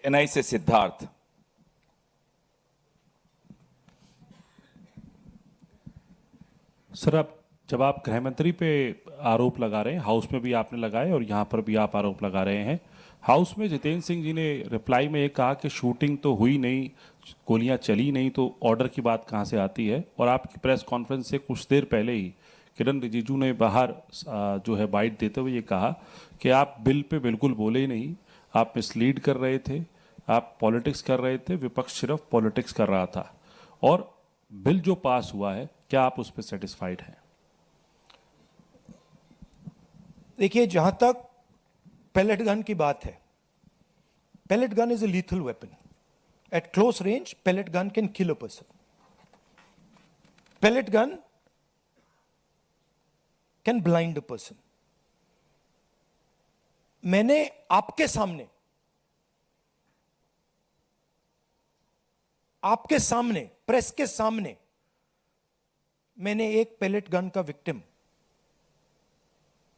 चेन्नई से सिद्धार्थ। सर, जब आप गृह मंत्री पे आरोप लगा रहे हैं, हाउस में भी आपने लगाए और यहाँ पर भी आप आरोप लगा रहे हैं। हाउस में जितेंद्र सिंह जी ने रिप्लाई में ये कहा कि शूटिंग तो हुई नहीं, गोलियां चली नहीं, तो ऑर्डर की बात कहाँ से आती है। और आपकी प्रेस कॉन्फ्रेंस से कुछ देर पहले ही किरण रिजिजू ने बाहर जो है बाइट देते हुए ये कहा कि आप बिल पे बिल्कुल बोले ही नहीं, आप मिसलीड कर रहे थे, आप पॉलिटिक्स कर रहे थे, विपक्ष सिर्फ पॉलिटिक्स कर रहा था। और बिल जो पास हुआ है, क्या आप उस पर सेटिस्फाइड हैं? देखिए, जहां तक पेलेट गन की बात है, pellet gun is a lethal weapon. At close range, pellet gun can kill a person. Pellet gun can blind a person. मैंने आपके सामने प्रेस के सामने मैंने एक पेलेट गन का विक्टिम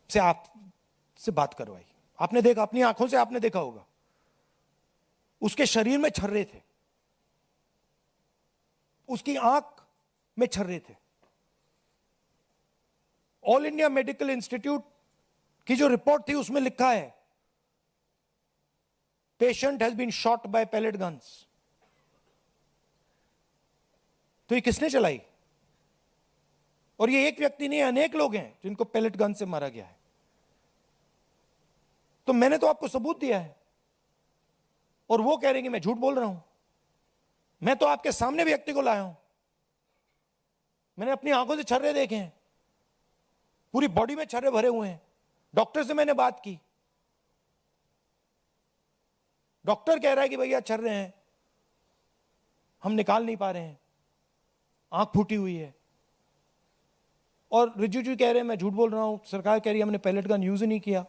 से आपसे बात करवाई. आपने देखा, अपनी आंखों से आपने देखा होगा, उसके शरीर में छर्रे थे, उसकी आंख में छर्रे थे. ऑल इंडिया मेडिकल इंस्टीट्यूट की जो रिपोर्ट थी उसमें लिखा है, patient has been shot by pellet guns. तो ये किसने चलाई? और ये एक व्यक्ति नहीं, अनेक लोग हैं जिनको पेलेट गन से मारा गया है. तो मैंने तो आपको सबूत दिया है, और वो कह रहे हैं कि मैं झूठ बोल रहा हूं. मैं तो आपके सामने व्यक्ति को लाया हूं, मैंने अपनी आंखों से छर्रे देखे हैं, पूरी बॉडी में छर्रे भरे हुए हैं. डॉक्टर से मैंने बात की, डॉक्टर कह रहा है कि भैया छर्रे हैं, हम निकाल नहीं पा रहे हैं, आंख फूटी हुई है. और रिजिजू कह रहे हैं मैं झूठ बोल रहा हूं, सरकार कह रही है हमने पेलेट गन यूज ही नहीं किया.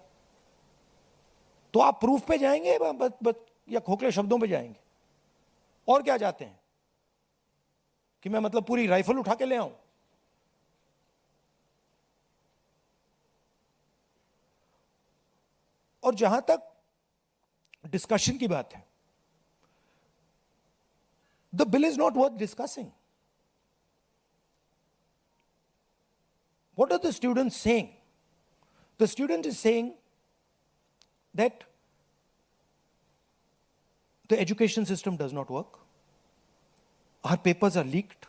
तो आप प्रूफ पे जाएंगे या खोखले शब्दों पे जाएंगे? और क्या चाहते हैं कि मैं मतलब पूरी राइफल उठा के ले आऊं? और जहां तक डिस्कशन की बात है, the bill is not worth discussing. What are the students saying? The student is saying that the education system does not work. Our papers are leaked.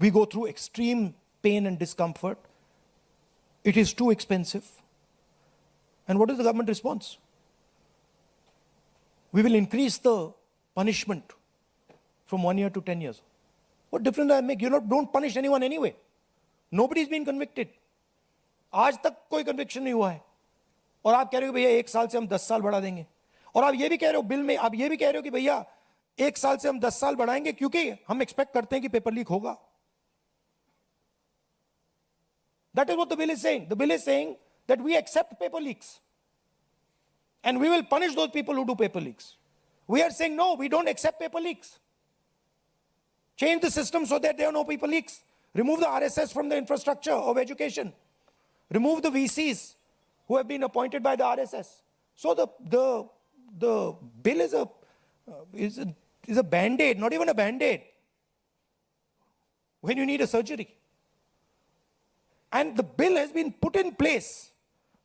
We go through extreme pain and discomfort. It is too expensive. And what is the government response? We will increase the punishment from 1 year to 10 years. What difference does that make? Don't punish anyone anyway. Nobody's been convicted. आज तक कोई conviction नहीं हुआ है. और आप कह रहे हो भैया 1 साल से हम 10 साल बढ़ा देंगे. और आप ये भी कह रहे हो बिल में, आप ये भी कह रहे हो कि भैया 1 साल से हम 10 साल बढ़ाएंगे क्योंकि हम एक्सपेक्ट करते हैं कि पेपर लीक होगा. That is what the bill is saying. The bill is saying that we accept paper leaks and we will punish those people who do paper leaks. We are saying no, we don't accept paper leaks. Change the system so that there are no paper leaks. Remove the RSS from the infrastructure of education. Remove the VCs who have been appointed by the RSS. So the bill is a band-aid, not even a band-aid, when you need a surgery. And the bill has been put in place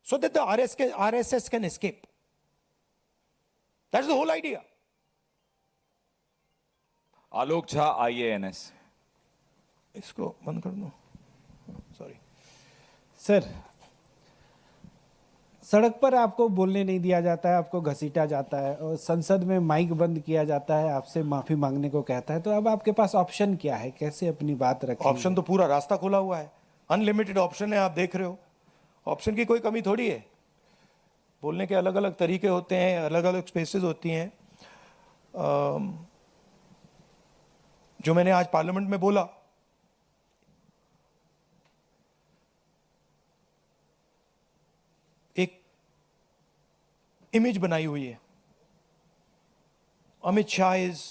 so that the RSS can escape. That's the whole idea. Alok Jha, IANS। इसको बंद कर दो, sorry sir. सड़क पर आपको बोलने नहीं दिया जाता है, आपको घसीटा जाता है, और संसद में माइक बंद किया जाता है, आपसे माफी मांगने को कहता है. तो अब आपके पास ऑप्शन क्या है, कैसे अपनी बात रखें? ऑप्शन तो पूरा रास्ता खुला हुआ है, अनलिमिटेड ऑप्शन है. आप देख रहे हो, ऑप्शन की कोई कमी थोड़ी है. बोलने के अलग अलग तरीके होते हैं, अलग अलग स्पेसेस होती हैं. जो मैंने आज पार्लियामेंट में बोला, एक इमेज बनाई हुई है. Amit Shah is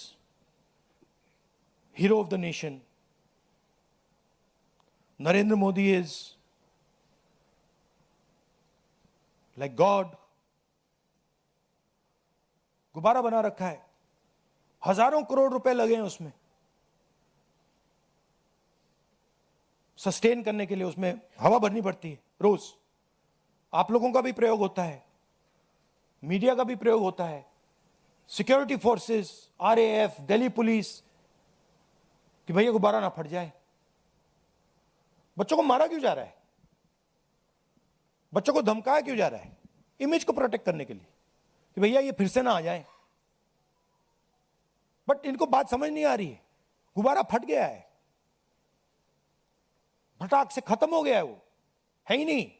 hero of the nation. Narendra Modi is like God. गुब्बारा बना रखा है, हजारों करोड़ रुपए लगे हैं उसमें सस्टेन करने के लिए, उसमें हवा भरनी पड़ती है रोज। आप लोगों का भी प्रयोग होता है, मीडिया का भी प्रयोग होता है, security forces, RAF, Delhi police, कि भैया गुब्बारा ना फट जाए। बच्चों को मारा क्यों जा रहा है? बच्चों को धमकाया क्यों जा रहा है? इमेज को प्रोटेक्ट करने के लिए कि भैया ये फिर से ना आ जाए। बट इनको बात समझ नहीं आ रही है, गुब्बारा फट गया है, फटाक से खत्म हो गया है, वो है ही नहीं।